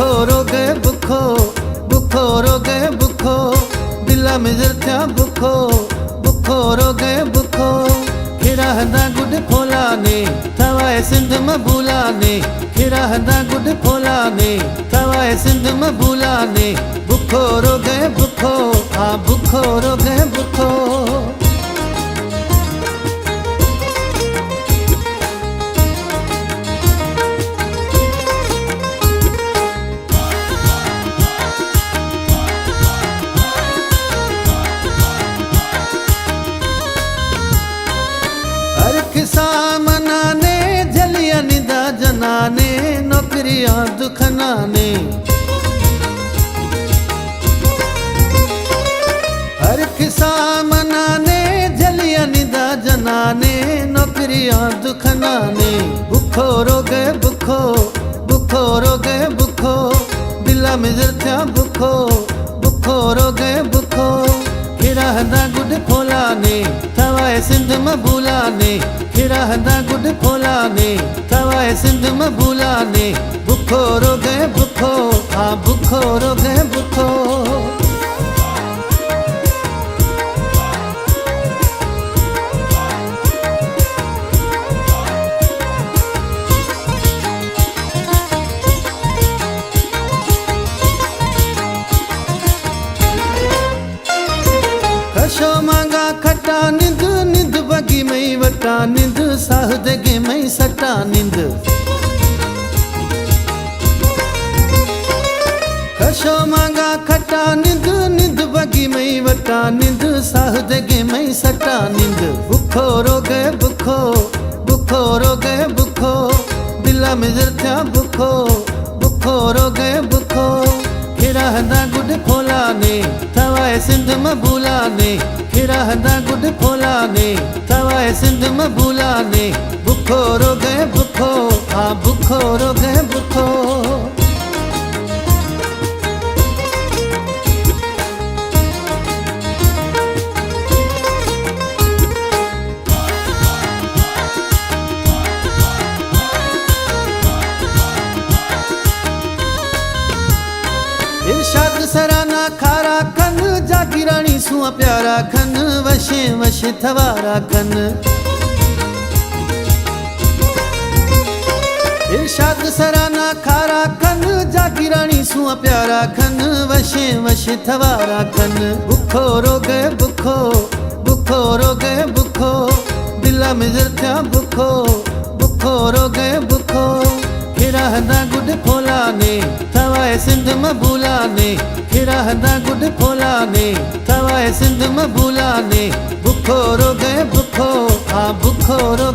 बुखो रो गए बुखो, बुखो रो गए बुखो, दिला में जर थिया बुखो, बुखो रो गए बुखो। खिरा हंदा गुड फोला ने थवाए सिंध में भूला ने, खिरा हंदा गुड फोला ने थवाए सिंध में भूला ने। बुखो रो गए बुखो, हाँ बुखो रो गए बुखो। किसा मनाने जलिया निदा जनाने, नौकरियां दुखनाने। हर किसा मनाने जलिया निदा जनाने, नौकरियां दुखनाने। बुखो रो गए बुखो, बुखो रो गए बुखो, दिला में जर थिया बुखो, बुखो रो गए बुखो। खिरा हंदा गुड फोला ने थवाए सिंध में भूला ने, खिरा हंदा गुड फोला ने थवाए सिंध में भूला ने। बुखो रो गए बुखो, हाँ बुखो रो गए बुखो। खशो मांगा खटा निंद, निंद बगी मई वटा निंद, साह दगे मई सटा निंद। खशो मांगा खटा निंद, निंद बगी मई वटा निंद, साह दगे मई सटा निंद। बुखो रो गए बुखो, बुखो रो गए बुखो, दिला में जर थिया बुखो, बुखो रो गए बुखो। खिरा हंदा गुड फोला ने थवाए सिंध में भूला ने, खिरा हंदा गुड फोला ने थवाए सिंध में भूला ने। बुखो रो गए बुखो, हाँ बुखो रो गए बुखो। इरशाद सराना खारा खन, जागी रानी सुआ प्यारा खन, वशे वशे थवारा खन। इरशाद सराना खारा खन, जागी रानी सुआ प्यारा खन, वशे वशे थवारा खन। बुखो रो गए बुखो, बुखो रो गए बुखो, दिला में जर थिया बुखो, बुखो रो गए बुखो। खिरा हंदा गुड फोला ने थवाए सिंध में भूला ने, खिरा हंदा गुड फोला ने थवाए सिंध में भूला ने। बुखो रो गए बुखो, हाँ बुखो रो